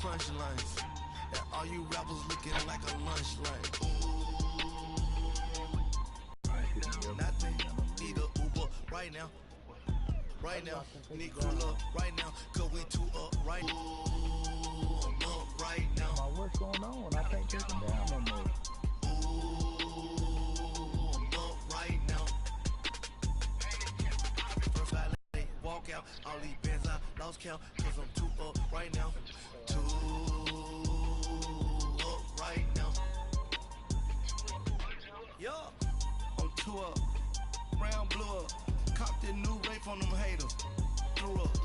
punchlines. And all you rappers looking like a lunch line. Nothing, need a Uber right now. Right now, need cooler right now, cause we too up right now. Up right now. What's going on? I can't take them down no more. Up right now. First valet, walk out, all these bands I lost count, cause I'm too up right now. Too up right now. Yeah, I'm too up. Brown blew up. Copped that new rape on them haters. Blew up.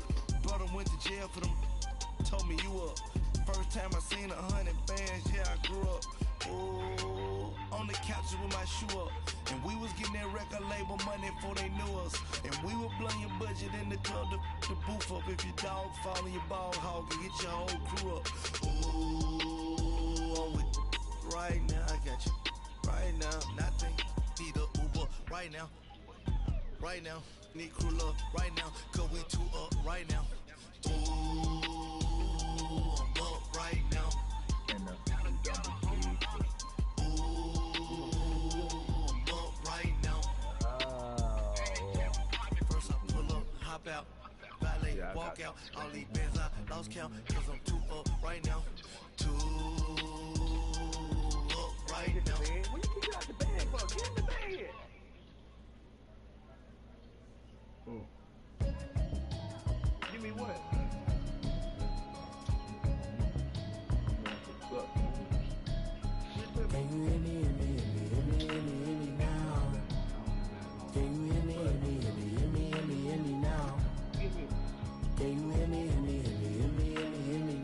Brother went to jail for them. Told me you up. First time I seen 100 bands, yeah, I grew up. Ooh, on the couches with my shoe up. And we was getting that record label money before they knew us. And we were blowing your budget in the club to boof up. If your dog fall in your ball hog and get your whole crew up. Ooh, I'm with right now, I got you. Right now, nothing. Need a Uber right now. Right now, need crew love right now, cause we too up right now. Ooh, I'm up right now. Ooh, I'm up right now. First I pull up, hop out, valet, walk out. All these bands I lost count, cause I'm too up right now. Too up right now. When you get out the bag, bro, get in the bag. Give me what? Can you hear me now? Can you hear me now? Can you hear me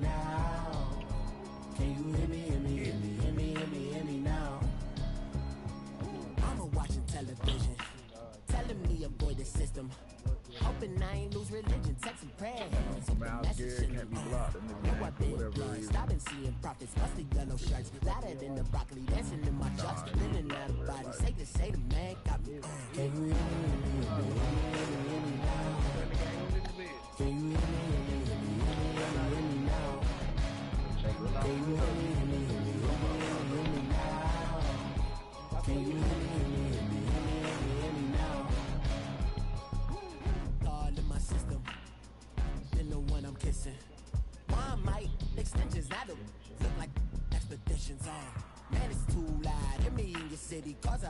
now? Can you hear me now? Mama watching television, telling me avoid the system. Hoping I ain't lose religion, text and prayers. Can't be blocked. No, I've been blessed. I've been seeing prophets, mostly yellow shirts, louder than the broccoli, dancing in my trucks, living out of bodies. Say to say the man got me. Can you hear me now? Can you hear me now? Can you hear me now? Can you hear me now? All in my system, then the one I'm kissing. One might extensions, I don't look like expeditions on. Man, it's too loud. Hear me in your city, cause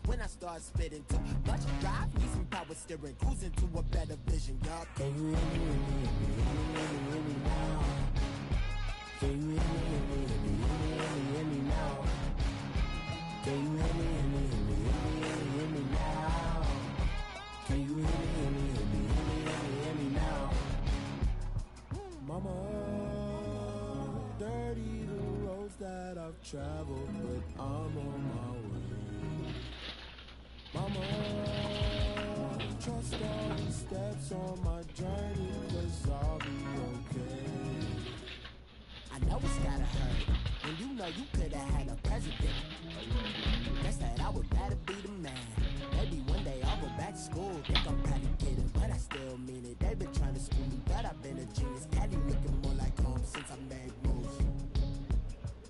when I start spitting too much drive, need some power steering, cruising to a better vision, y'all. Can you hear me now? Can you hear me now? Can you hear me now? Can you hear me now? Mama, dirty the roads that I've traveled, but I'm on my way. Mama, trust all these steps on my journey, cause I'll be okay. I know it's gotta hurt when you know you could've had a president. Guess that I would rather be the man. Maybe one day I'll go back to school, think I'm probably kidding, but I still mean it. They've been trying to school me, but I've been a genius. Caddy looking more like home since I made moves.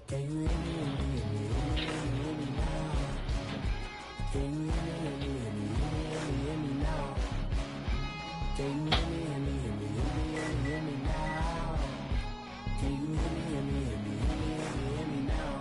Can you hear me now? Can you hear me now? Can you hear me now? Can you hear me now?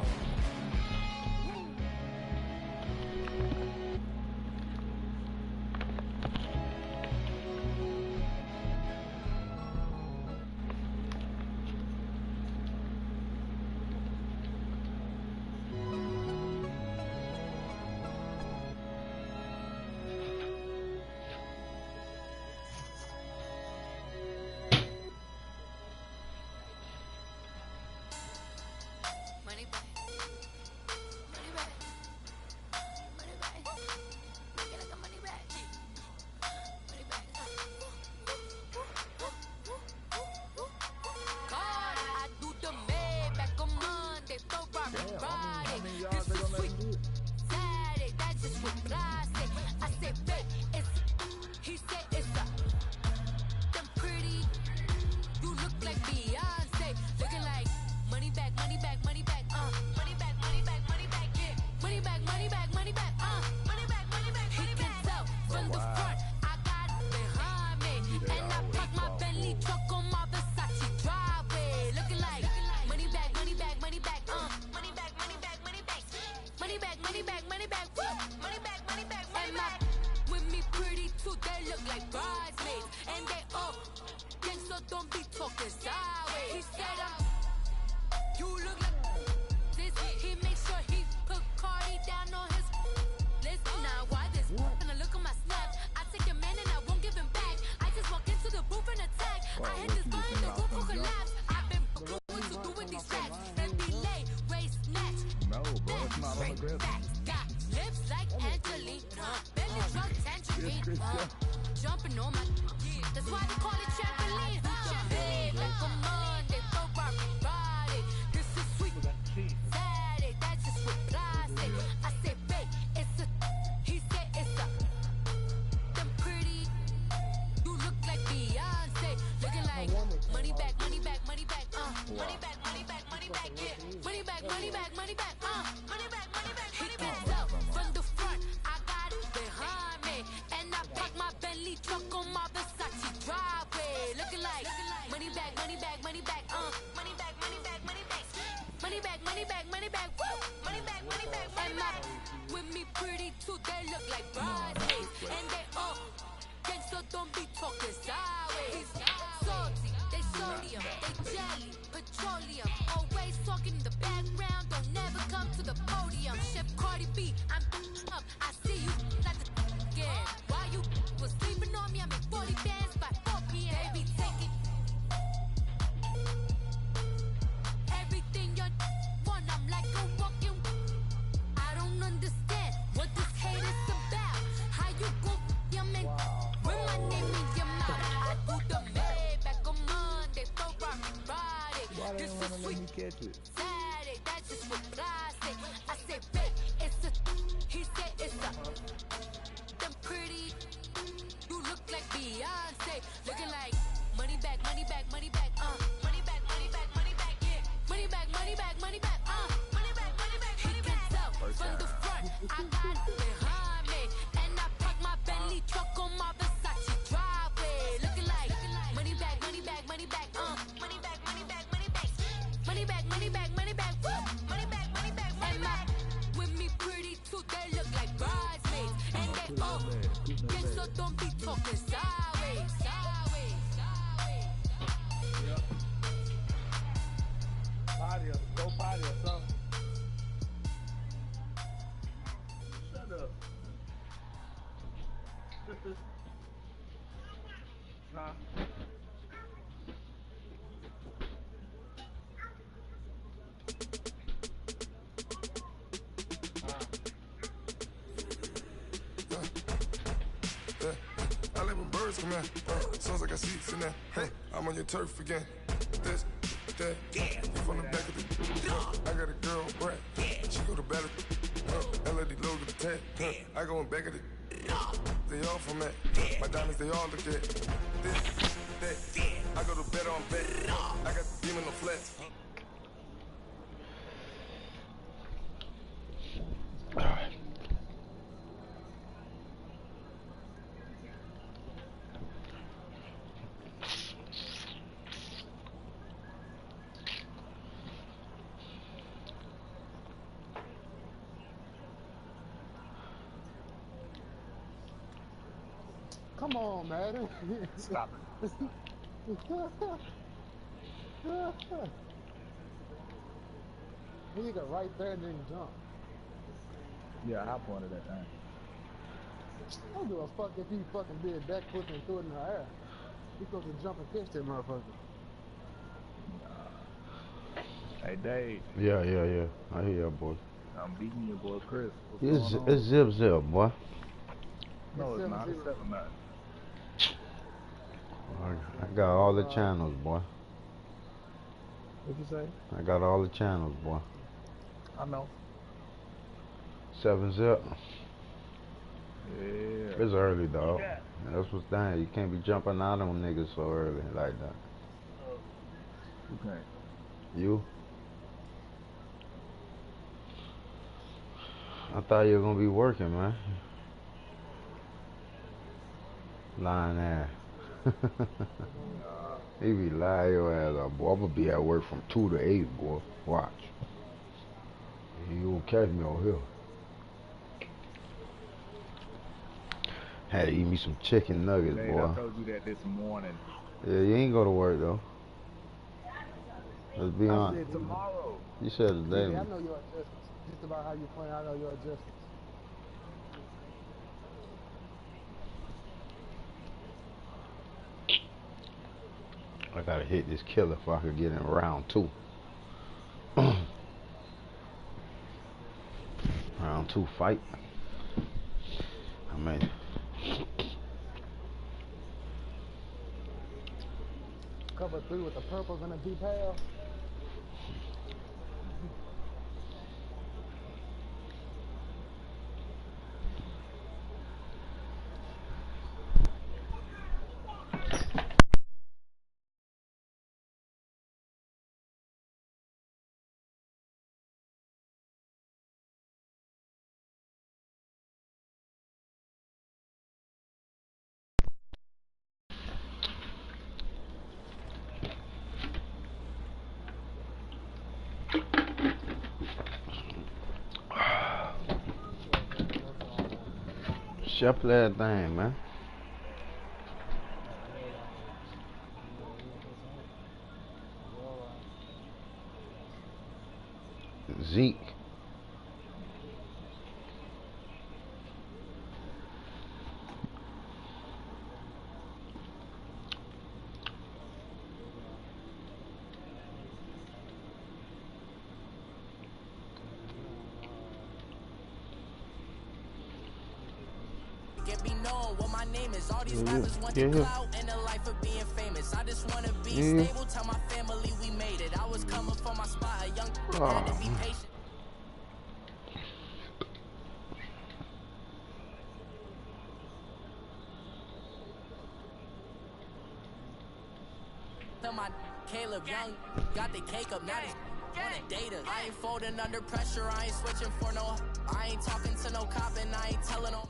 don't be talking sideways. He said, you look like this. He makes sure he put Cardi down on his list. Now why this? Gonna look on my snaps. I take your man and I won't give him back. I just walk into the booth and attack. I hit this button, the roof will collapse. I've been what you do with these racks. Then be late, race snatch. No, bro, it's not on the grip. Got lips like Angelina. Belly drunk tangerine. Jumping on my that's why they call it trampoline. Trampoline like a Monday for Friday. This is sweet Saturday. That's just what I say. I say, babe, it's a. He said it's a. Them pretty. You look like Beyonce. Looking like money back, money back, money back. Money back, money back, money back. Yeah. Money back, money back, money back. Money back, money back. He gets up from the front. I got it behind me, and I park my Bentley truck on my Versace driveway. Looking like money back, money back, money back. Money back, money back, money back. Money back, money back, money back. Woo! Money back, money back, money back. With me pretty too, they look like bridesmaids, and they all gangsta don't be talking sideways. Salty, they sodium, they jelly, petroleum. Always talking in the background, don't never come to the podium. Chef Cardi B, I'm up. I see you like the again. Why you was sleeping on me? I make 40 bands by 4 p.m. Baby, take it. Everything you want, I'm like a walking. I don't understand what this hate is about. How you go your man with my name in your mouth? I do the Maybach on Monday for Friday. Why they This don't is want to let sweet me catch it? Saturday. That's just what I say. I say, babe, it's a. He said it's a. Them pretty. You look like Beyonce. Looking like money back, money back, money back. Money back, money back, money back. Yeah. Money back, money back, money back. Money back, money back, money back. He gets up from the front. I got it behind me, and I park my Bentley truck on my Versace driveway. Looking like money back, money back, money back. Money back, money back, money back. Money back, money back, money back. Woo! Money back, money back, money back. With me pretty too, they look like bridesmaids, and they all gangsta don't be talking sideways. Sideways, sideways. Potty or go potty or something. Shut up. Huh? I like when birds come in. Sounds like I see seats in there. Hey, I'm on your turf again. This, that, yeah. From the back of the. I got a girl, Brad. Yeah. She go to battle. LED logo the tag. I go in back of the. They all from that. My diamonds, they all look at. This, that. I go to bed on bed. I got the demon on flats. Come on, man. Stop it. He got right there and then jump. Yeah, I pointed that thing. I don't give a fuck if he fucking did that quick and threw it in the air. He supposed to jump and catch that motherfucker. Hey, Dave. Yeah. I hear you, boy. I'm beating your boy Chris. What's going on? It's zip, boy. No, it's not. It's 7-9. I got all the channels, boy. What'd you say? I got all the channels, boy. I know. 7-zip. Yeah. It's early, dog. That's what's dang. You can't be jumping out on niggas so early like that. You can't. You? I thought you were gonna be working, man. Lying ass. He be lying your ass up, boy. I'm gonna be at work from 2 to 8, boy. Watch. You won't catch me on here. Had to eat me some chicken nuggets, Dave, boy. I told you that this morning. Yeah, you ain't go to work though. Let's be I honest. said tomorrow. You said today. Yeah, I know your adjustments. Just about how you play, I know your adjustments. I gotta hit this killer if I could get in round 2. Round 2 fight. I mean, Cover 3 with the purples and the deep pale. chef that thing, man. Zeke. Get me known what my name is. All these Yeah, rappers want yeah, the yeah. clout and the life of being famous. I just wanna be Yeah. stable. Tell my family we made it. I was coming for my spot. A young had to be patient. Tell my Caleb Young got the cake up. Now they wanna date us. I ain't folding under pressure. I ain't switching for no. I ain't talking to no cop and I ain't telling no.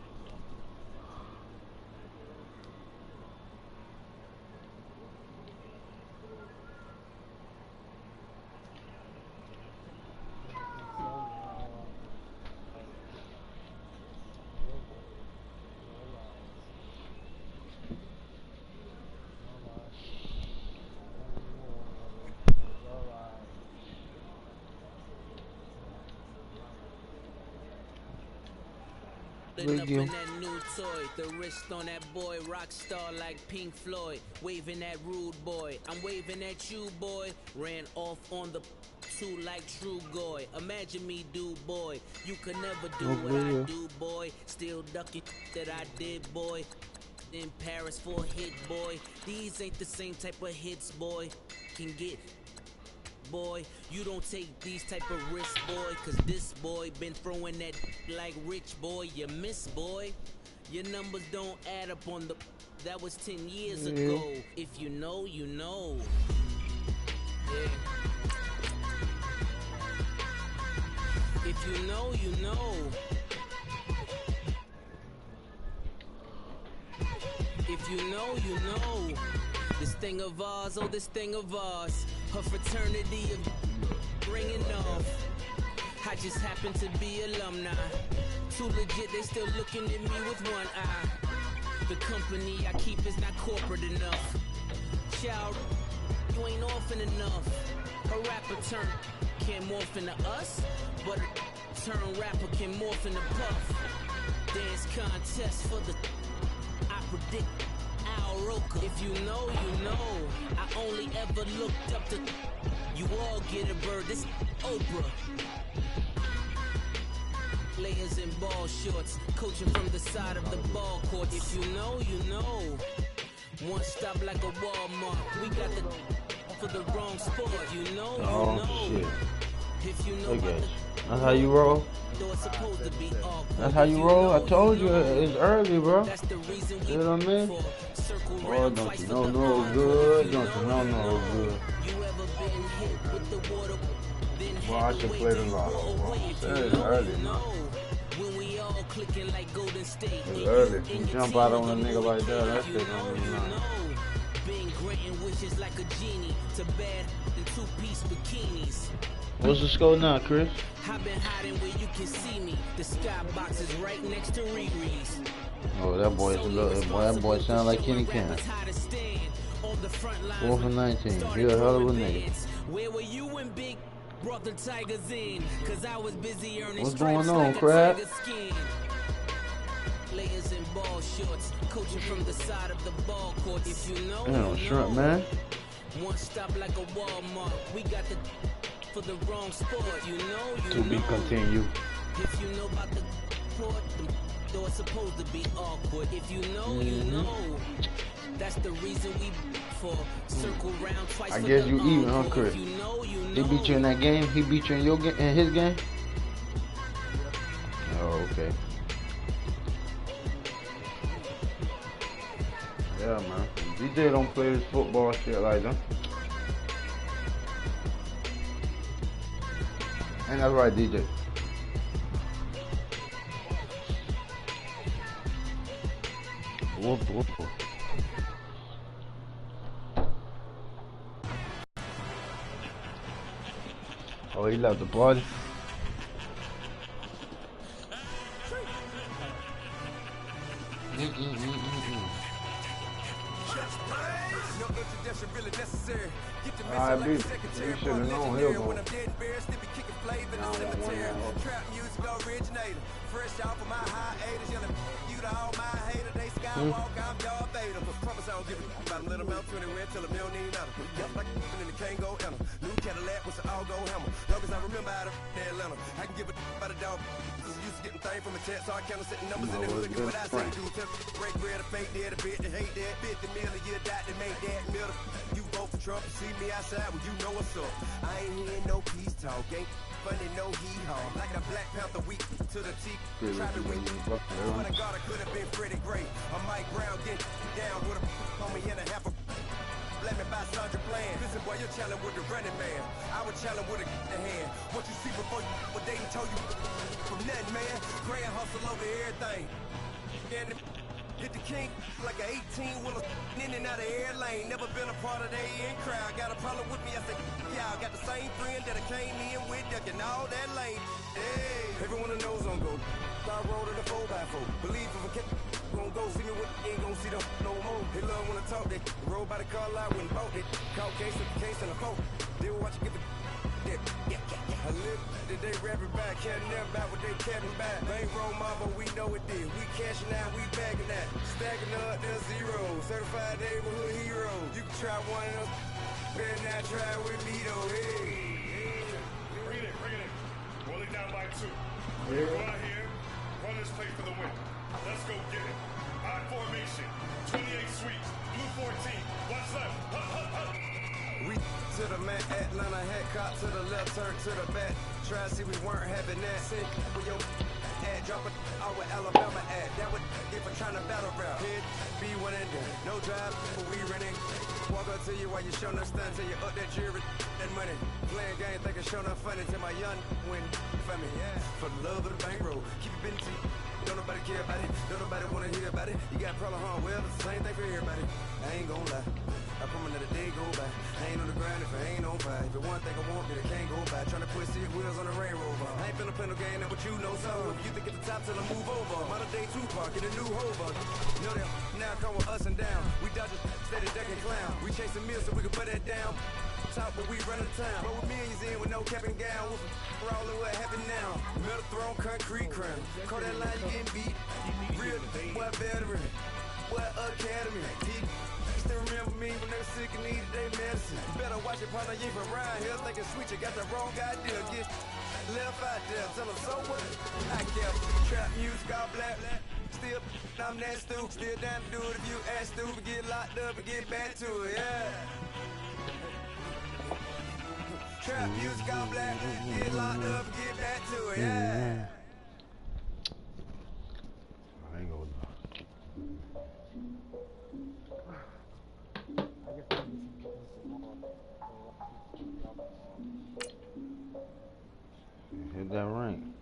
Up Thank you. in that new toy, the wrist on that boy, rock star like Pink Floyd, waving at rude boy, I'm waving at you boy, ran off on the two like true goy, imagine me do boy, you could never do what I do boy, still ducking that I did boy, in Paris for a hit boy, these ain't the same type of hits boy, can get boy, you don't take these type of risks, boy, cause this boy been throwing that like rich boy, you miss boy, your numbers don't add up on the, that was 10 years ago, if you know, you know, yeah. If you know, you know. If you know, you know. This thing of ours, oh this thing of ours, her fraternity of ringing off. I just happen to be alumni. Too legit, they still looking at me with one eye. The company I keep is not corporate enough. Child, you ain't orphan enough. A rapper turn can't morph into us, but a turn rapper can morph into Puff. Dance contest for the, I predict Al Roker. If you know, you know. I only ever looked up to, you all get a bird, this Oprah. Players in ball shorts, coaching from the side of the ball court. If you know, you know. One stop like a Walmart. We got the for the wrong sport. You know, you know. Shit. If you know Okay. That's how you roll? That's how you roll? I told you it's early, bro. You know what I mean? Oh, don't you know no good? Don't you know no good? Well, I should play the lotto, bro. It's early, man. It's early. If you jump out on a nigga like that shit don't mean nothing. What's the score now, Chris? I've been hiding where you can see me. The skybox is right next to Riri's. Oh, that boy's a little. Boy, that boy sound like Kenny Cannon. On the front line. 4 for 19. He a hell of a nigga. Where were you when Big brought the Tigers in? Cause I was busy earning What's stripes going on, like a Crab? tiger skin. Players in ball shorts, coaching from the side of the ball court. If you know, Damn, you shrimp, know. man. One stop like a Walmart. We got the for the wrong sport. You know, you To be know. continued. If you know about the court, the door's supposed to be awkward. If you know, you know. That's the reason we for circle round twice. I for guess the you even, huh, encore. Chris? If you know, you He know. beat you in that game? He beat you in your game, in his game? Oh, okay. Yeah, man. DJ don't play this football shit like that. Ain't that right, DJ? Whoop, whoop, whoop. Oh, he left the party? Alright, B. You should have known he'll go. Fresh off of my hiatus, yelling you to all my haters. They skywalk, I'm Darth Vader. Promise I don't give a about a little amount to anywhere till a million need matter. Just like and the can't go enter. New Cadillac with an all go hammer. Long as I remember out of Atlanta, I can give a about a dog. Used to getting things from a text, so I count setting numbers in the hood. Get what I say, do. Break bread, a fake dead, a bit to hate that. 50 million, you died to make that middle. You vote for Trump, you see me outside, well you know what's up. I ain't hearing no peace talk, ain't funny, no hee-haw. Like a Black Panther week to the teeth. Try to win. Swear to God, I could have been Freddie Gray. A Mike Brown getting down with a homie and a half a. Let me buy Sandra Bland. Listen, boy, you're challenging with the running man. I would challenge with a hand. What you see before you, what they told you from nothing, man. Grand hustle over everything. And hit the king like an 18-wheeler in and out of air lane. Never been a part of the in crowd. Got a problem with me? I said, y'all got the same friend that I came in with, ducking all that lane. Hey, everyone knows on go. I rolled in a 4x4. Believe if a kid gon' go see me, ain't gon' see them no more. They love when I talk. They roll by the car lot when bought it. Caught case of the case and a phone. They will watch you get the. I live that they rapping back, can't never back what they capping back. Bankroll mob, but we know it did. We cashing out, we bagging that. Stacking up, there's zero. Certified neighborhood hero. You can try one of them, better not try with me though. Hey. Bring it in. Roll it down by 2. We're go out here, run this play for the win. Let's go get it. High formation, 28 sweeps, blue 14. What's left? We to the man, Atlanta head cop to the left, turn to the back. Try to see we weren't having that. Sit with your ad, drop it out with Alabama ad. That would if I'm trying to battle rap. Hit, be one and done. No drive, but we running. Walk up to you while you show no stun till you up that jury and money. Playing game, thinking show no funny till my young win for me. Yeah, for the love of the bankroll. Keep it busy. Don't nobody care about it. Don't nobody wanna hear about it. You got a problem, huh? Well, it's the same thing for everybody. I ain't gon' lie. I promise that a day go by. I ain't on the ground if I ain't on fire. If it one thing I want, then it can't go by. Tryna put 6 wheels on the Range Rover. I ain't finna play no game, that what you know. So if you think at the top till I move over. Modern day Tupac, get a new Hova. You know that now come with us and down. We dodge a steady ducking clown. We chasing meals so we can put that down. Top, but we run the town. But with millions in with no cap and gown. We're all in what happened now. Metal throne, concrete crown. Call that line, you getting beat. Real, what veteran? What academy? Still remember me when they were sick and needed their medicine. You better watch it, partner, you ain't from around here thinking sweet, you got the wrong idea. Get left out there, tell them so what? I kept trap music, all black. Still, I'm that stupid. Still down to do it if you ask stupid. Get locked up and get back to it, yeah. Trap music, all black. Get locked up and get back to it, yeah. I ain't gonna lie. Hit that ring.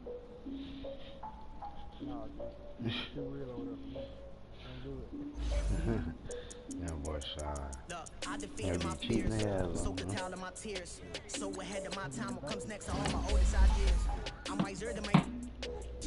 No, dude. Too real over there for me. Don't do it. That boy shy. Look, I defeated my fears, soaked the towel of my tears. So ahead of my time, what comes next are all my oldest ideas. I'm wiser than my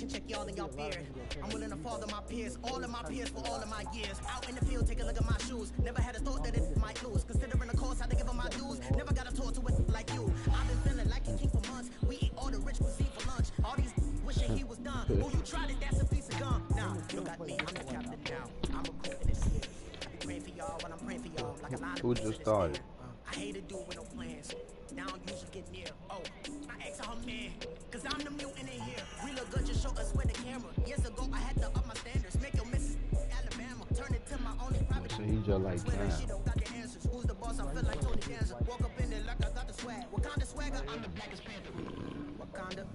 Check y'all in y'all beard. I'm willing to father my peers, all of my peers for all of my years. Out in the field, take a look at my shoes. Never had a thought that it might lose. Considering the cost, I had to give them my dues. Never got a talk to it like you. I've been feeling like a king for months. We eat all the rich cuisine for lunch. All these wishing he was done. Oh, you tried it, that's a piece of gum. Nah, you got me, I'm the captain now. I'm recruiting this year. I be praying for y'all when I'm praying for y'all. Like a line of Who just started? I hate to do it with no plans. Now I don't usually get near. Oh, I asked her man, cause I'm the mutant in here. We look good, just show us where the camera. Years ago, I had to up my standards. Make your Mrs. Alabama. Turn it to my only private. So he just like that. She don't got the answers. Who's the boss? I feel like Tony Danza. Walk up in there like I got the swag. What kind of swagger? I'm the blackest panther. Wakanda,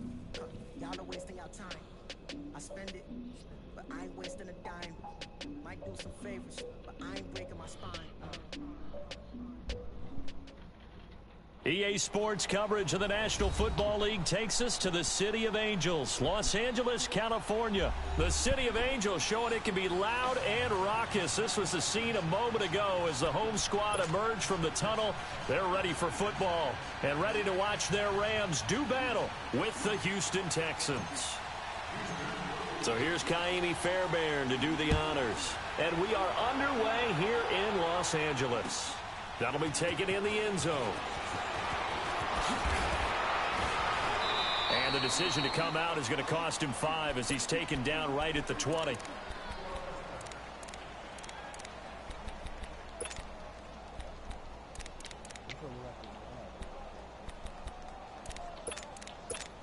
y'all are wasting your time. I spend it, but I ain't wasting a dime. Might do some favors, but I ain't breaking my spine. EA Sports coverage of the National Football League takes us to the City of Angels, Los Angeles, California. The City of Angels showing it can be loud and raucous. This was the scene a moment ago as the home squad emerged from the tunnel. They're ready for football and ready to watch their Rams do battle with the Houston Texans. So here's Kaimi Fairbairn to do the honors. And we are underway here in Los Angeles. That'll be taken in the end zone. And the decision to come out is going to cost him 5 as he's taken down right at the 20.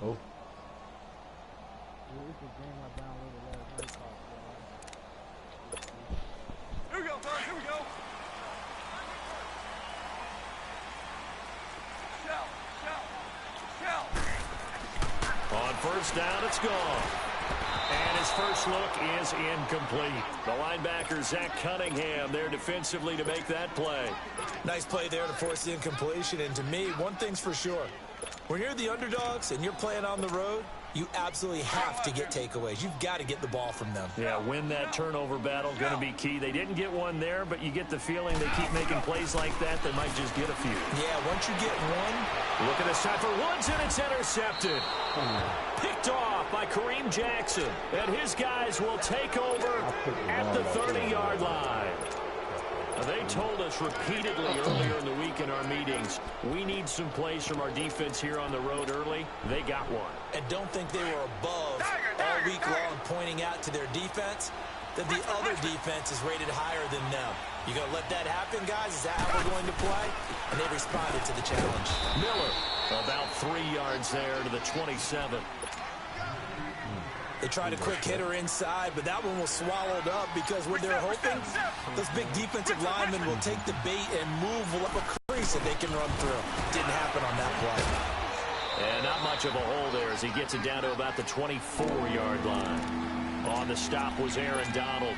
Oh. Here we go, fellas. Here we go. On first down, it's gone. And his first look is incomplete. The linebacker, Zach Cunningham, there defensively to make that play. Nice play there to force the incompletion. And to me, one thing's for sure. When you're the underdogs and you're playing on the road, you absolutely have to get takeaways. You've got to get the ball from them. Yeah, win that turnover battle, going to be key. They didn't get one there, but you get the feeling they keep making plays like that, they might just get a few. Yeah, once you get one. Look at this time for Woods, and it's intercepted. Picked off by Kareem Jackson. And his guys will take over at the 30-yard line. They told us repeatedly earlier in the week in our meetings, we need some plays from our defense here on the road early. They got one. And don't think they were above all week long pointing out to their defense that the other defense is rated higher than them. You going to let that happen, guys? Is that how we're going to play? And they responded to the challenge. Miller, about 3 yards there to the 27. They tried a quick hitter inside, but that one was swallowed up because when they're hoping, those big defensive linemen will take the bait and move up a crease that they can run through. Didn't happen on that play. And not much of a hole there as he gets it down to about the 24-yard line. On the stop was Aaron Donald.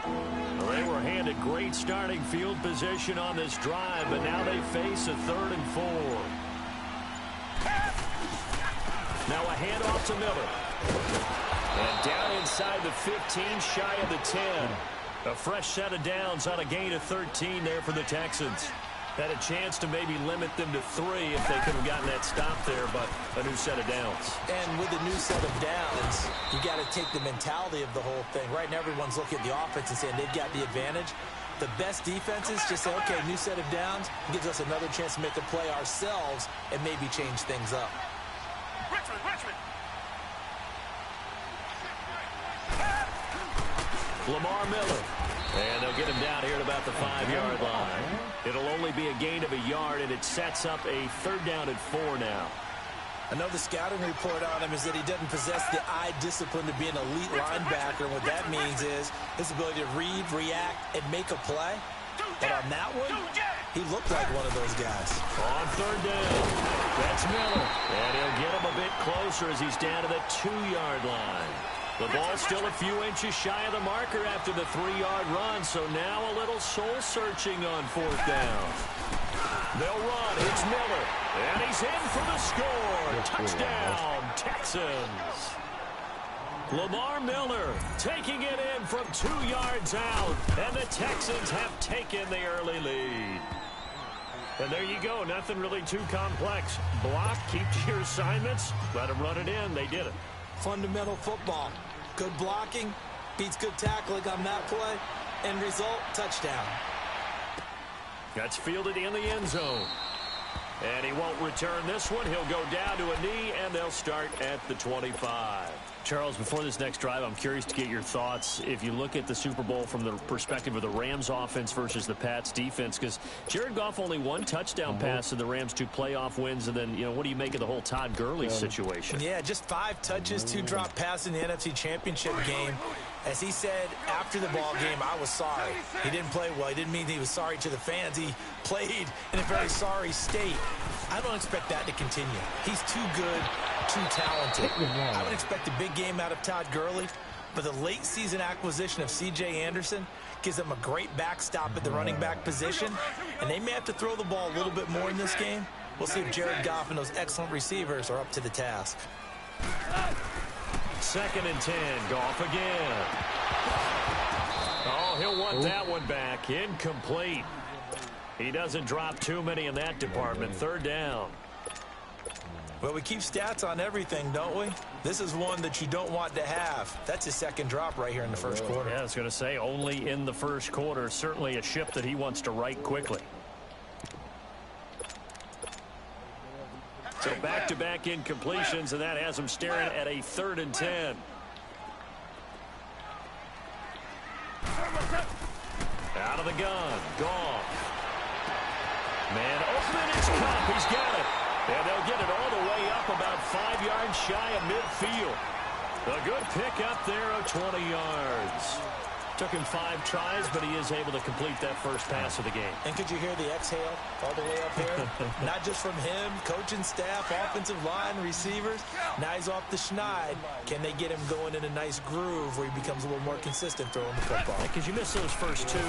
Well, they were handed great starting field position on this drive, but now they face a 3rd and 4. Now a handoff to Miller. And down inside the 15, shy of the 10. A fresh set of downs on a gain of 13 there for the Texans. Had a chance to maybe limit them to 3 if they could have gotten that stop there, but a new set of downs. And with a new set of downs, you got to take the mentality of the whole thing. Right now, everyone's looking at the offense and saying they've got the advantage. The best defenses just say, okay, new set of downs, gives us another chance to make a play ourselves and maybe change things up. Richmond. Lamar Miller. And they'll get him down here at about the 5-yard line. It'll only be a gain of a yard, and it sets up a 3rd down and 4 now. I know the scouting report on him is that he doesn't possess the eye discipline to be an elite linebacker. And what that means is his ability to read, react, and make a play. But on that one, he looked like one of those guys. On 3rd down, that's Miller. And he'll get him a bit closer as he's down to the 2-yard line. The ball still a few inches shy of the marker after the 3-yard run, so now a little soul-searching on 4th down. They'll run. It's Miller, and he's in for the score. Touchdown, Texans. Lamar Miller taking it in from 2 yards out, and the Texans have taken the early lead. And there you go. Nothing really too complex. Block, keep to your assignments, let them run it in. They did it. Fundamental football. Good blocking beats good tackling on that play. End result, touchdown. That's fielded in the end zone. And he won't return this one. He'll go down to a knee, and they'll start at the 25. Charles, before this next drive, I'm curious to get your thoughts. If you look at the Super Bowl from the perspective of the Rams offense versus the Pats defense, because Jared Goff only one touchdown pass in the Rams 2 playoff wins, and then, you know, what do you make of the whole Todd Gurley situation? Yeah, just 5 touches, 2 drop passes in the NFC Championship game. As he said after the ball game, I was sorry. He didn't play well. He didn't mean he was sorry to the fans. He played in a very sorry state. I don't expect that to continue. He's too good, too talented. I would expect a big game out of Todd Gurley, but the late season acquisition of C.J. Anderson gives them a great backstop at the running back position, and they may have to throw the ball a little bit more in this game. We'll see if Jared Goff and those excellent receivers are up to the task. 2nd and 10, Goff again. Oh, he'll want that one back. Incomplete. He doesn't drop too many in that department. 3rd down. Well, we keep stats on everything, don't we? This is one that you don't want to have. That's his 2nd drop right here in the 1st quarter. Yeah, I was going to say, only in the 1st quarter. Certainly a ship that he wants to right quickly. So back-to-back incompletions, and that has him staring at a 3rd and 10. Out of the gun. Goff. Man open, it's Cup. He's got it. And they'll get it all the way up about 5 yards shy of midfield. A good pick up there of 20 yards. Took him 5 tries, but he is able to complete that first pass of the game. And could you hear the exhale all the way up here? Not just from him, coaching staff, offensive line, receivers. Now he's off the schneid. Can they get him going in a nice groove where he becomes a little more consistent throwing the football? Because you miss those first 2,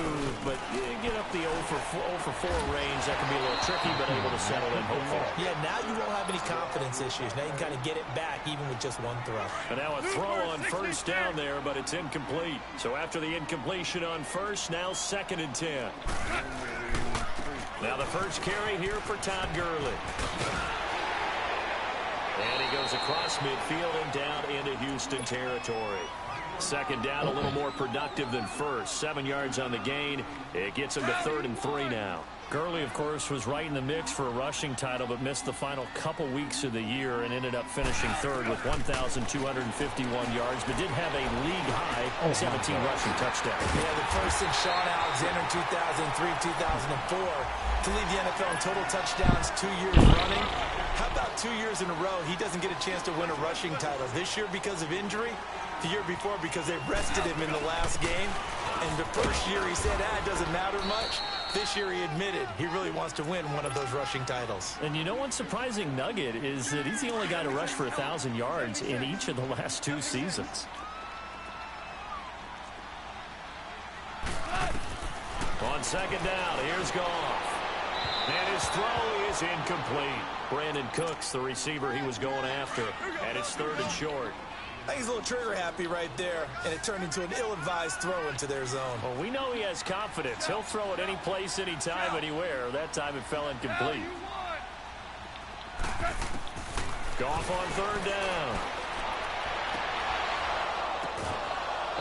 but you get up the 0 for 4 range. That can be a little tricky, but able to settle in, hopefully. Yeah, now you won't have any confidence issues. Now you can kind of get it back even with just 1 throw. And now a throw on 1st down there, but it's incomplete. So after the incompletion on 1st, now 2nd and 10. Now the first carry here for Todd Gurley. And he goes across midfield and down into Houston territory. 2nd down, a little more productive than 1st. 7 yards on the gain. It gets him to 3rd and 3 now. Gurley, of course, was right in the mix for a rushing title, but missed the final couple weeks of the year and ended up finishing 3rd with 1,251 yards, but did have a league-high 17 rushing touchdowns. Yeah, the first since Sean Alexander in 2003-2004 to lead the NFL in total touchdowns 2 years running. How about 2 years in a row he doesn't get a chance to win a rushing title? This year because of injury, the year before because they rested him in the last game. And the first year he said, it doesn't matter much. This year he admitted he really wants to win one of those rushing titles. And you know one surprising nugget is that he's the only guy to rush for 1,000 yards in each of the last 2 seasons. On 2nd down, here's Goff. And his throw is incomplete. Brandon Cooks, the receiver he was going after, and it's 3rd and short. I think he's a little trigger happy right there, and it turned into an ill-advised throw into their zone. Well, we know he has confidence. He'll throw it any place, anytime, anywhere. That time it fell incomplete. Goff on 3rd down.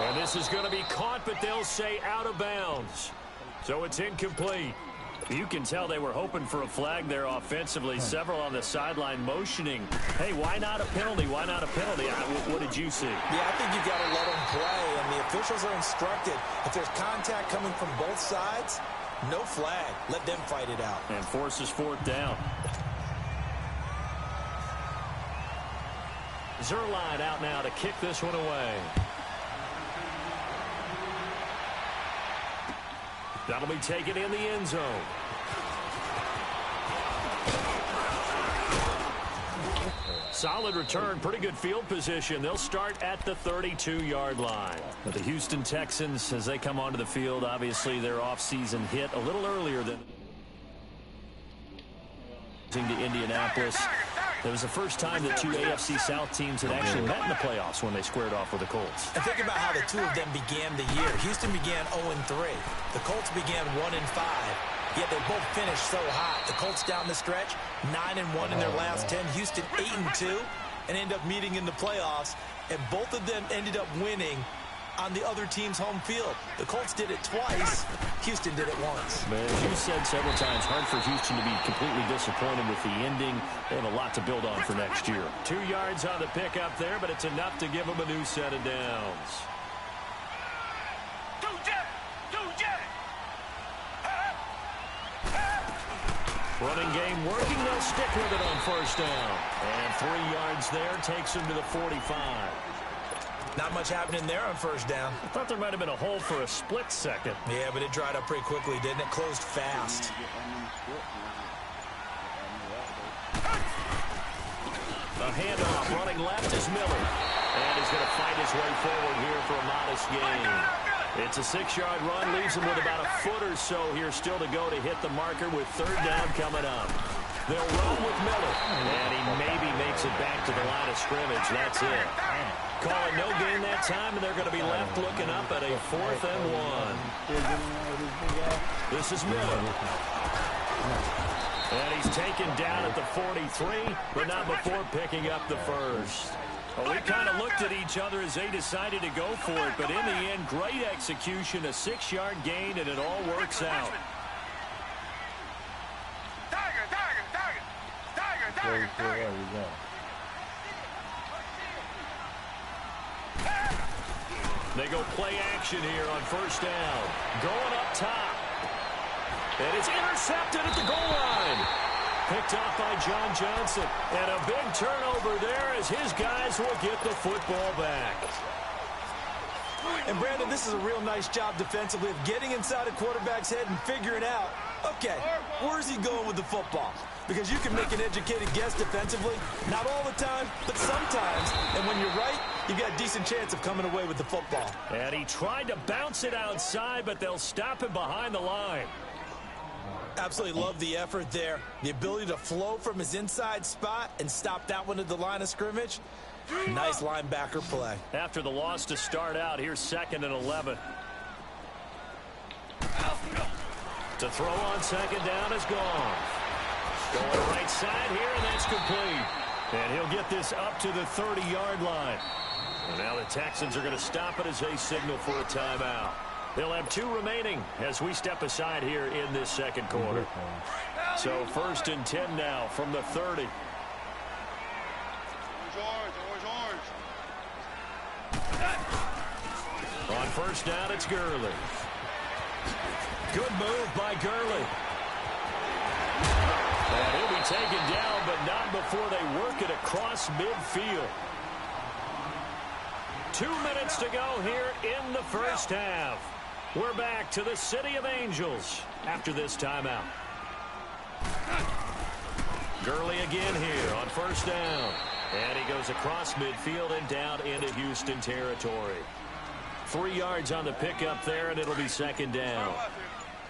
And this is going to be caught, but they'll say out of bounds. So it's incomplete. You can tell they were hoping for a flag there offensively. Several on the sideline motioning, hey, why not a penalty? Why not a penalty? What did you see? Yeah, I think you've got to let them play, and the officials are instructed. If there's contact coming from both sides, no flag. Let them fight it out. And forces 4th down. Zerline out now to kick this one away. That'll be taken in the end zone. Solid return, pretty good field position. They'll start at the 32-yard line. But the Houston Texans, as they come onto the field, obviously their offseason hit a little earlier than to Indianapolis. It was the first time that 2 AFC South teams had actually met in the playoffs when they squared off with the Colts. And think about how the 2 of them began the year. Houston began 0-3. The Colts began 1-5. Yet they both finished so hot. The Colts down the stretch, 9-1 in their last 10. Houston 8-2. and end up meeting in the playoffs, and both of them ended up winning on the other team's home field. The Colts did it twice. Houston did it once. Man, as you said several times, hard for Houston to be completely disappointed with the ending. They have a lot to build on for next year. 2 yards on the pickup there, but it's enough to give them a new set of downs. Running game working. They'll stick with it on first down. And 3 yards there takes them to the 45. Not much happening there on first down. I thought there might have been a hole for a split second. Yeah, but it dried up pretty quickly, didn't it? Closed fast. A handoff. Running left is Miller. And he's going to fight his way forward here for a modest gain. It's a 6-yard run. Leaves him with about a foot or so here still to go to hit the marker with third down coming up. They'll run with Miller. And he maybe makes it back to the line of scrimmage. That's it. Calling no gain that time, and they're going to be left looking up at a 4th and 1. This is Miller. And he's taken down at the 43, but not before picking up the first. Well, we kind of looked at each other as they decided to go for it, but in the end, great execution, a 6-yard gain, and it all works out. They go play action here on first down. Going up top. And it's intercepted at the goal line. Picked off by John Johnson. And a big turnover there as his guys will get the football back. And, Brandon, this is a real nice job defensively of getting inside a quarterback's head and figuring out, okay, where's he going with the football? Because you can make an educated guess defensively, not all the time, but sometimes. And when you're right, you've got a decent chance of coming away with the football. And he tried to bounce it outside, but they'll stop him behind the line. Absolutely love the effort there. The ability to flow from his inside spot and stop that one at the line of scrimmage. Nice linebacker play. After the loss to start out, here's 2nd and 11. To throw on 2nd down is gone. Going right side here, and that's complete. And he'll get this up to the 30-yard line. And now the Texans are going to stop it as they signal for a timeout. They'll have 2 remaining as we step aside here in this second quarter. So 1st and 10 now from the 30. On first down, it's Gurley. Good move by Gurley. And he'll be taken down, but not before they work it across midfield. 2 minutes to go here in the first half. We're back to the City of Angels after this timeout. Gurley again here on first down. And he goes across midfield and down into Houston territory. 3 yards on the pickup there, and it'll be 2nd down.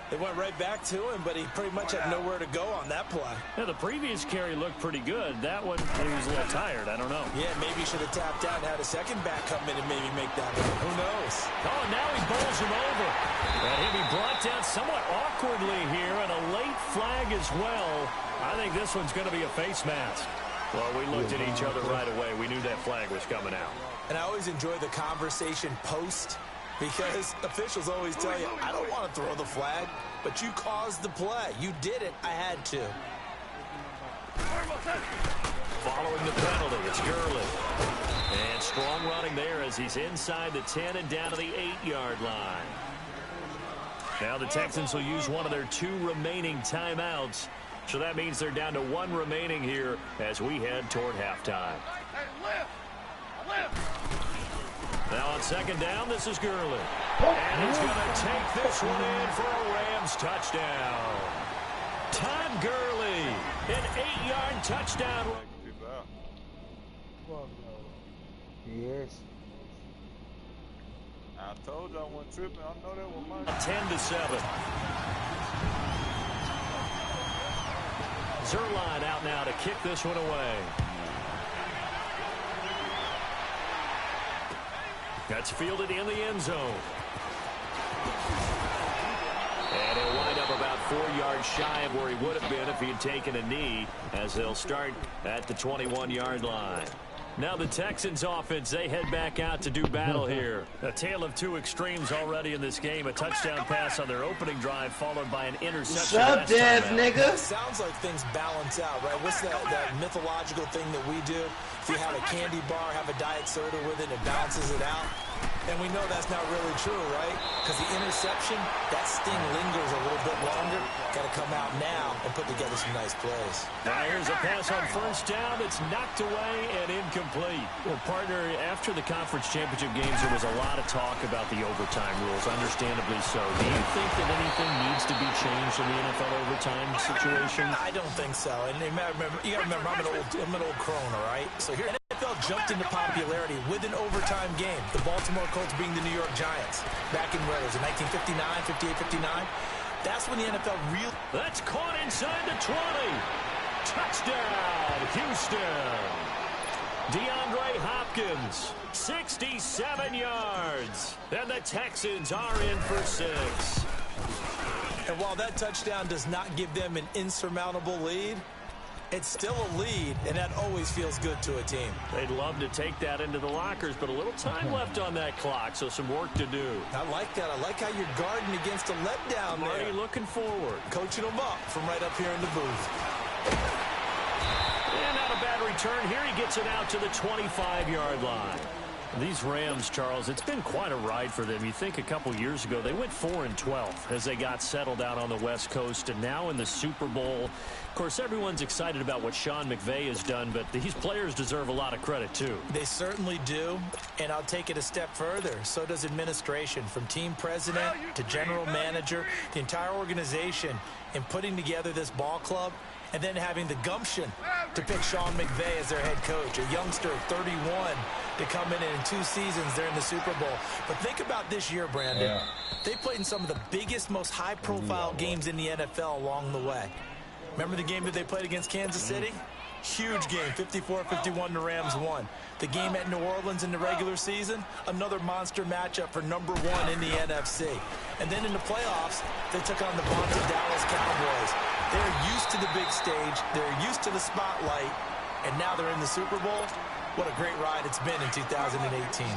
They went right back to him, but he pretty much had nowhere to go on that play. Yeah, the previous carry looked pretty good. That one, he was a little tired. I don't know. Yeah, maybe he should have tapped out and had a second back come in and maybe make that one. Who knows? Oh, now he bowls him over. And he'll be brought down somewhat awkwardly here, and a late flag as well. I think this one's going to be a face mask. Well, we looked at each other right away. We knew that flag was coming out. And I always enjoy the conversation post, because officials always tell you, I don't want to throw the flag, but you caused the play. You did it. I had to. Following the penalty, it's Gurley. And strong running there as he's inside the 10 and down to the 8-yard line. Now the Texans will use one of their 2 remaining timeouts. So that means they're down to 1 remaining here as we head toward halftime. Now on 2nd down, this is Gurley. And he's going to take this one in for a Rams touchdown. Todd Gurley, an 8-yard touchdown. Yes. I told you I wasn't tripping. I know that was mine. 10-7. Zerline out now to kick this one away. That's fielded in the end zone. And he'll wind up about 4 yards shy of where he would have been if he had taken a knee, as they'll start at the 21-yard line. Now the Texans offense, they head back out to do battle here. A tale of two extremes already in this game. A touchdown pass on their opening drive followed by an interception. What's up, Dev, nigga? Sounds like things balance out, right? What's that mythological thing that we do? If you have a candy bar, have a diet soda with it, it balances it out. And we know that's not really true, right? Because the interception, that sting lingers a little bit longer. Got to come out now and put together some nice plays. Now here's a pass on first down. It's knocked away and incomplete. Well, partner, after the conference championship games, there was a lot of talk about the overtime rules, understandably so. Do you think that anything needs to be changed in the NFL overtime situation? I don't think so. And you got to remember, I'm an old crone, all right? So here, NFL jumped into popularity with an overtime game. The Baltimore Colts being the New York Giants back in where was it, 1959, 58, 59? That's when the NFL really... That's caught inside the 20. Touchdown, Houston. DeAndre Hopkins, 67 yards. And the Texans are in for 6. And while that touchdown does not give them an insurmountable lead, it's still a lead, and that always feels good to a team. They'd love to take that into the lockers, but a little time left on that clock, so some work to do. I like that. I like how you're guarding against a letdown there. Already looking forward. Coaching them up from right up here in the booth. And not a bad return here. He gets it out to the 25-yard line. These Rams, Charles, it's been quite a ride for them. You think a couple years ago, they went 4-12 as they got settled out on the West Coast, and now in the Super Bowl. Of course, everyone's excited about what Sean McVay has done, but these players deserve a lot of credit, too. They certainly do, and I'll take it a step further. So does administration, from team president to general manager, the entire organization, in putting together this ball club, and then having the gumption to pick Sean McVay as their head coach, a youngster of 31, to come in 2 seasons they're in the Super Bowl. But think about this year, Brandon. Yeah. They played in some of the biggest, most high-profile games in the NFL along the way. Remember the game that they played against Kansas City? Huge game, 54-51, the Rams won. The game at New Orleans in the regular season, another monster matchup for number 1 in the NFC. And then in the playoffs, they took on the vaunted Dallas Cowboys. They're used to the big stage, they're used to the spotlight, and now they're in the Super Bowl. What a great ride it's been in 2018.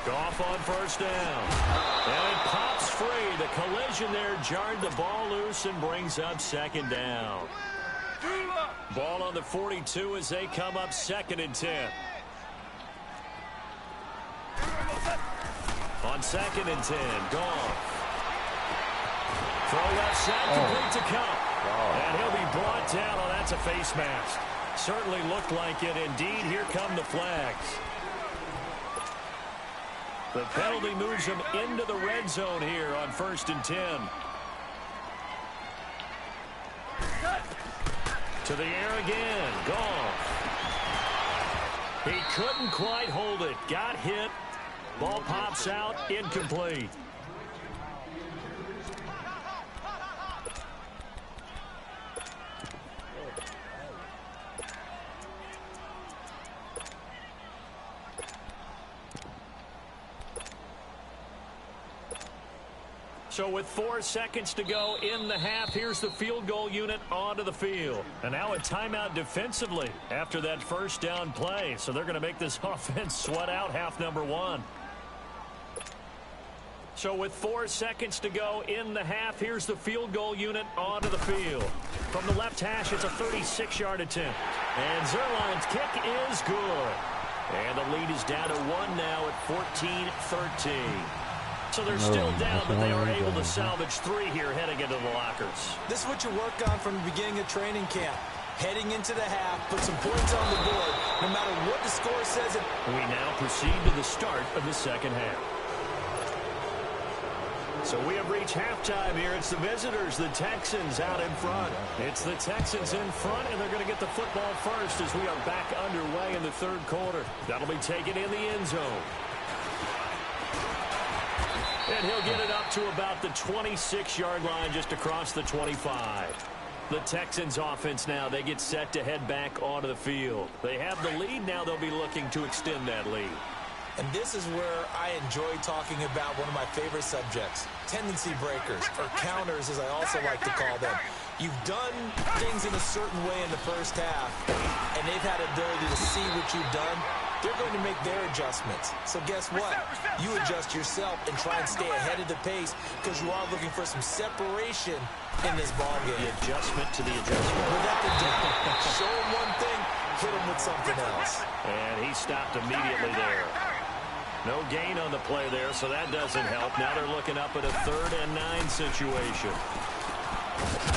Goff on first down. And it pops free. The collision there jarred the ball loose and brings up second down. Ball on the 42 as they come up 2nd and 10. On 2nd and 10, Goff. Throw left side, complete to Cup. And he'll be brought down. Oh, that's a face mask. Certainly looked like it. Indeed, here come the flags. The penalty moves him into the red zone here on 1st and 10. To the air again. Goff. He couldn't quite hold it. Got hit. Ball pops out. Incomplete. So with 4 seconds to go in the half, here's the field goal unit onto the field. And now a timeout defensively after that first down play. So they're going to make this offense sweat out half number 1. So with 4 seconds to go in the half, here's the field goal unit onto the field. From the left hash, it's a 36-yard attempt. And Zerline's kick is good. And the lead is down to 1 now at 14-13. So they're still down, but they are able to salvage 3 here heading into the lockers. This is what you work on from the beginning of training camp. Heading into the half, put some points on the board, no matter what the score says. We now proceed to the start of the second half. So we have reached halftime here. It's the visitors, the Texans, out in front. It's the Texans in front, and they're going to get the football first as we are back underway in the 3rd quarter. That'll be taken in the end zone. And he'll get it up to about the 26-yard line, just across the 25. The Texans offense now, they get set to head back onto the field. They have the lead, now they'll be looking to extend that lead. And this is where I enjoy talking about one of my favorite subjects, tendency breakers, or counters as I also like to call them. You've done things in a certain way in the first half, and they've had the ability to see what you've done. They're going to make their adjustments. So guess what? You adjust yourself and try and stay ahead of the pace because you are looking for some separation in this ball game. The adjustment to the adjustment. Without the doubt. Show him one thing, hit him with something else. And he stopped immediately there. No gain on the play there, so that doesn't help. Now they're looking up at a 3rd and 9 situation.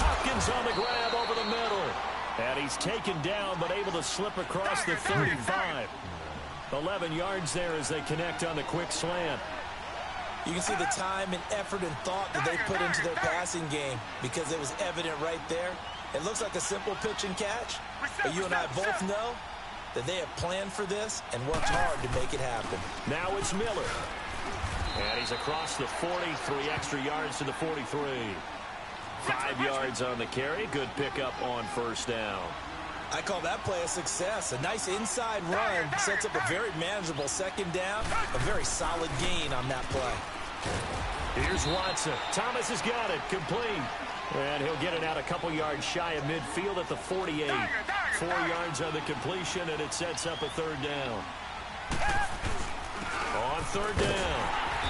Hopkins on the grab over the middle. And he's taken down, but able to slip across the 35. 11 yards there as they connect on the quick slant. You can see the time and effort and thought that they put into their passing game because it was evident right there. It looks like a simple pitch and catch, but you and I both know that they have planned for this and worked hard to make it happen. Now it's Miller. And he's across the 40, 3 extra yards to the 43. 5 yards on the carry. Good pickup on first down. I call that play a success. A nice inside run sets up a very manageable second down. A very solid gain on that play. Here's Watson. Thomas has got it. Complete. And he'll get it out a couple yards shy of midfield at the 48. 4 yards on the completion, and it sets up a 3rd down. On 3rd down,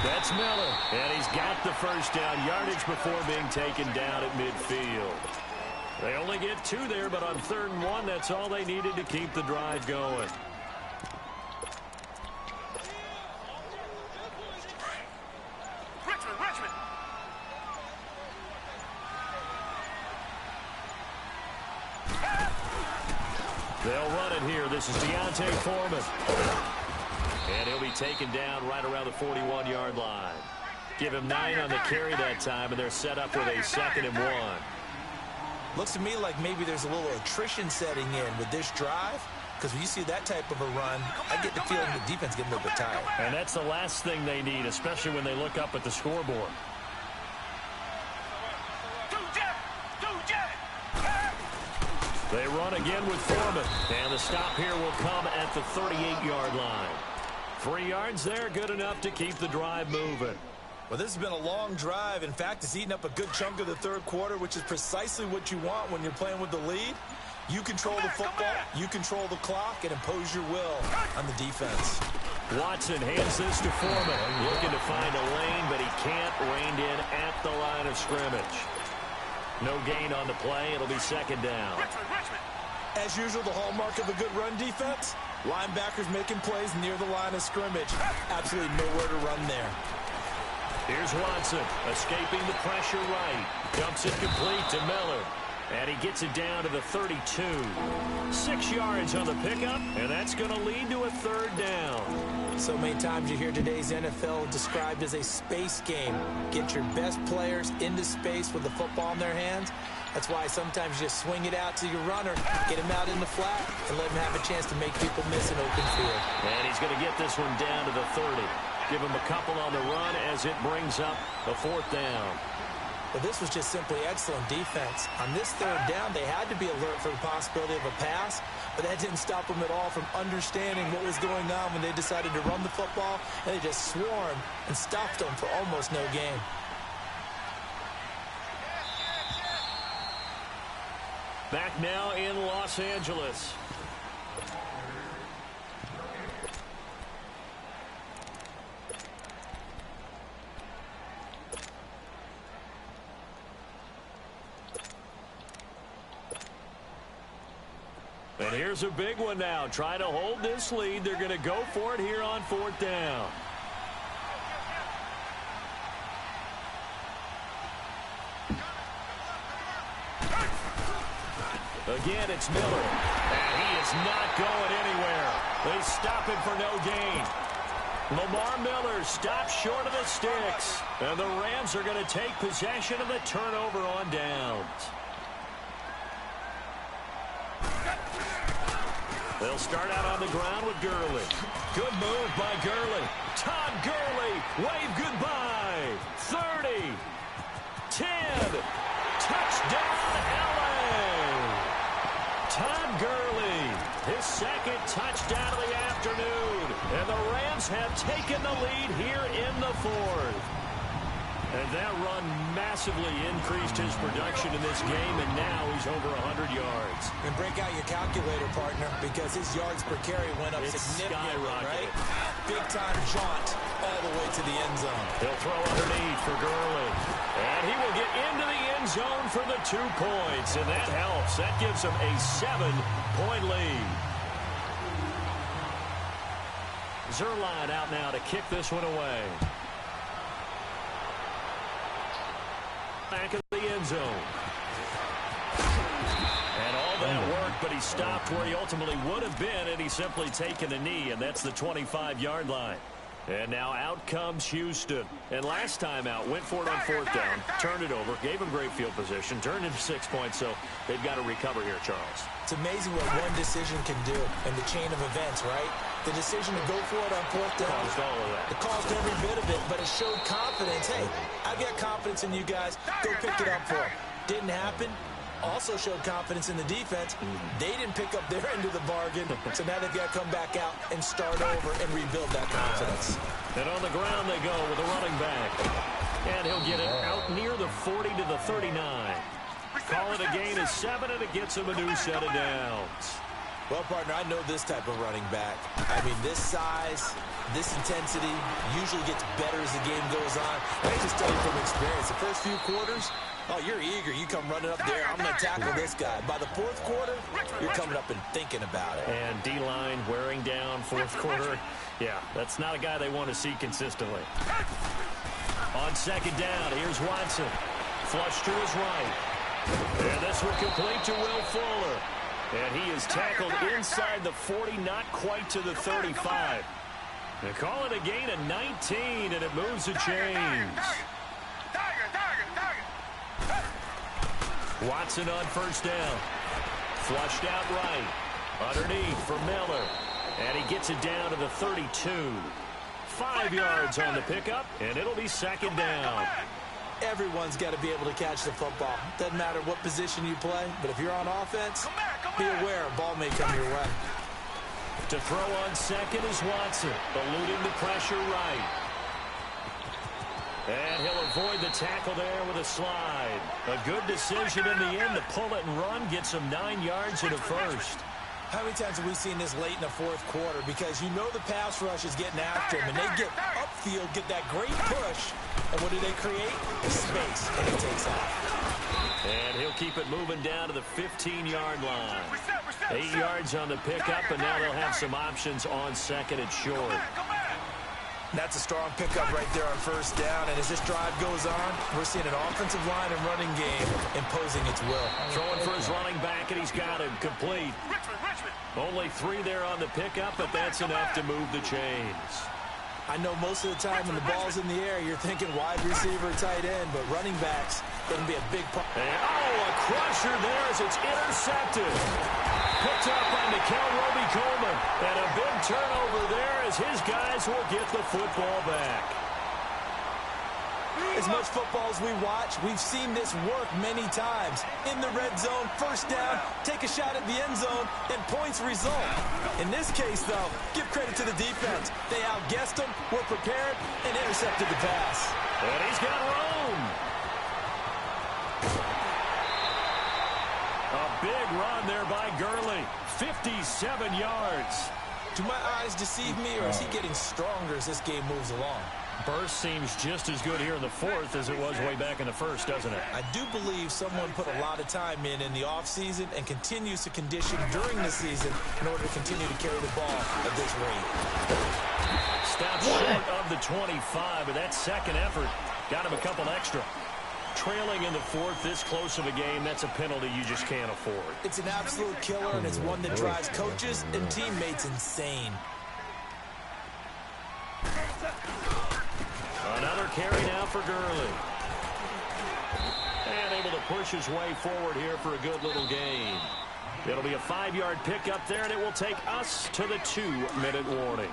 that's Miller. And he's got the first down yardage before being taken down at midfield. They only get 2 there, but on 3rd and 1, that's all they needed to keep the drive going. Richmond. They'll run it here. This is Deontay Foreman. And he'll be taken down right around the 41-yard line. Give him 9 on the carry that time, and they're set up with a 2nd and 1. Looks to me like maybe there's a little attrition setting in with this drive, because when you see that type of a run, I get the feeling the defense getting a little bit tired. And that's the last thing they need, especially when they look up at the scoreboard. They run again with Foreman, and the stop here will come at the 38-yard line. 3 yards there, good enough to keep the drive moving. Well, this has been a long drive. In fact, it's eaten up a good chunk of the 3rd quarter, which is precisely what you want when you're playing with the lead. You control the football, you control the clock, and impose your will on the defense. Watson hands this to Foreman, looking to find a lane, but he can't. Reined in at the line of scrimmage. No gain on the play. It'll be 2nd down. As usual, the hallmark of a good run defense, linebackers making plays near the line of scrimmage. Absolutely nowhere to run there. Here's Watson, escaping the pressure right. Dumps it complete to Miller. And he gets it down to the 32. 6 yards on the pickup, and that's going to lead to a 3rd down. So many times you hear today's NFL described as a space game. Get your best players into space with the football in their hands. That's why sometimes you just swing it out to your runner, get him out in the flat, and let him have a chance to make people miss an open field. And he's going to get this one down to the 30. Give him a couple on the run as it brings up a 4th down. Well, this was just simply excellent defense. On this 3rd down, they had to be alert for the possibility of a pass, but that didn't stop them at all from understanding what was going on when they decided to run the football, and they just swarmed and stopped them for almost no gain. Back now in Los Angeles. And here's a big one now. Trying to hold this lead. They're going to go for it here on 4th down. Again, it's Miller. And he is not going anywhere. They stop him for no gain. Lamar Miller stops short of the sticks. And the Rams are going to take possession of the turnover on downs. They'll start out on the ground with Gurley. Good move by Gurley. Todd Gurley, wave goodbye. 30, 10, touchdown LA. Todd Gurley his second touchdown of the afternoon. And the Rams have taken the lead here in the fourth. And that run massively increased his production in this game, and now he's over 100 yards. And break out your calculator, partner, because his yards per carry went up significantly, right? Big-time jaunt all the way to the end zone. He'll throw underneath for Gurley. And he will get into the end zone for the 2 points, and that helps. That gives him a 7-point lead. Zerline out now to kick this one away. Back of the end zone. And all that worked, but he stopped where he ultimately would have been, and he's simply taken a knee, and that's the 25-yard line. And now out comes Houston. And last time out, went for it on 4th down, turned it over, gave him great field position, turned into 6 points, so they've got to recover here, Charles. It's amazing what one decision can do in the chain of events, right? The decision to go for it on 4th down. Caused all of that. It caused every bit of it, but it showed confidence. Hey, I've got confidence in you guys. Go pick it up for them. Didn't happen. Also showed confidence in the defense. They didn't pick up their end of the bargain, so now they've got to come back out and start over and rebuild that confidence. And on the ground they go with a running back. And he'll get it out near the 40 to the 39. Call it a gain of 7, and it gets him a new set of downs. Well, partner, I know this type of running back. I mean, this size, this intensity usually gets better as the game goes on. I can just tell you from experience, the first few quarters, oh, you're eager. You come running up there. I'm going to tackle this guy. By the 4th quarter, you're coming up and thinking about it. And D-line wearing down 4th quarter. Yeah, that's not a guy they want to see consistently. On 2nd down, here's Watson. Flush to his right. And this will complete to Will Fuller. And he is tackled inside the 40, not quite to the 35. They call it a gain of 19, and it moves the chains. Watson on 1st down. Flushed out right. Underneath for Miller. And he gets it down to the 32. 5 yards on the pickup, and it'll be 2nd down. Everyone's got to be able to catch the football. Doesn't matter what position you play, but if you're on offense, be aware a ball may come your way. To throw on 2nd is Watson, eluding the pressure right. And he'll avoid the tackle there with a slide. A good decision in the end to pull it and run, gets him 9 yards in a first. How many times have we seen this late in the 4th quarter? Because you know the pass rush is getting after him, and they get upfield, get that great push, and what do they create? Space, and he takes off. And he'll keep it moving down to the 15-yard line. 8 yards on the pickup, and now they'll have some options on 2nd and short. That's a strong pickup right there on 1st down, and as this drive goes on, we're seeing an offensive line and running game imposing its will. Throwing for his running back, and he's got him complete. Only 3 there on the pickup, but that's enough to move the chains. I know most of the time when the ball's in the air, you're thinking wide receiver, tight end, but running backs can be a big part. And, a crusher there as it's intercepted. Picked up by Mikel Roby-Coleman. And a big turnover there as his guys will get the football back. As much football as we watch, we've seen this work many times. In the red zone, 1st down, take a shot at the end zone, and points result. In this case, though, give credit to the defense. They outguessed them, were prepared, and intercepted the pass. And he's got room. A big run there by Gurley. 57 yards. Do my eyes deceive me, or is he getting stronger as this game moves along? Burst seems just as good here in the 4th as it was way back in the 1st, doesn't it? I do believe someone put a lot of time in the offseason and continues to condition during the season in order to continue to carry the ball at this rate. Stopped short of the 25, but that 2nd effort got him a couple extra. Trailing in the 4th, this close of a game, that's a penalty you just can't afford. It's an absolute killer, and it's one that drives coaches and teammates insane. Another carry now for Gurley. And able to push his way forward here for a good little gain. It'll be a 5-yard pickup there, and it will take us to the 2-minute warning.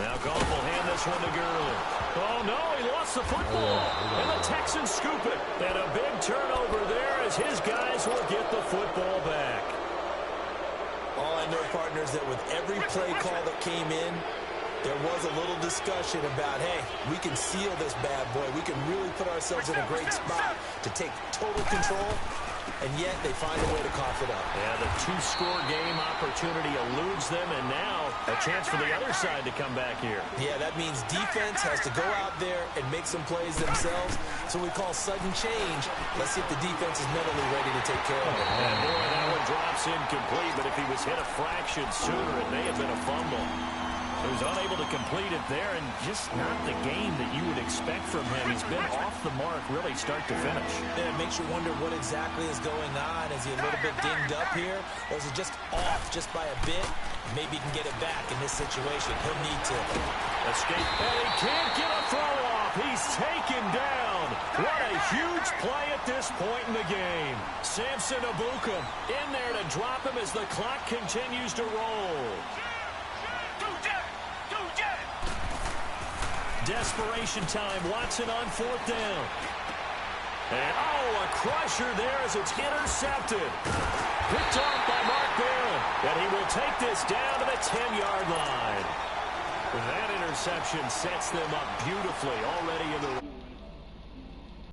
Now Goff will hand this one to Gurley. Oh, no, he lost the football. And the Texans scoop it. And a big turnover there as his guys will get the football back. All I know, partners, that with every play call that came in, there was a little discussion about, hey, we can seal this bad boy. We can really put ourselves in a great spot to take total control, and yet they find a way to cough it up. Yeah, the two-score game opportunity eludes them, and now a chance for the other side to come back here. Yeah, that means defense has to go out there and make some plays themselves. So we call sudden change. Let's see if the defense is mentally ready to take care of it. And boy, that one drops incomplete, but if he was hit a fraction sooner, it may have been a fumble. He was unable to complete it there, and just not the game that you would expect from him. He's been off the mark really start to finish. Yeah, it makes you wonder what exactly is going on. Is he a little bit dinged up here, or is it just off just by a bit? Maybe he can get it back in this situation. He'll need to. Escape, and he can't get a throw off. He's taken down. What a huge play at this point in the game. Samson Abukum in there to drop him as the clock continues to roll. Desperation time. Watson on fourth down. And, oh, a crusher there as it's intercepted. Picked off by Mark Barron. And he will take this down to the 10-yard line. That interception sets them up beautifully already in the...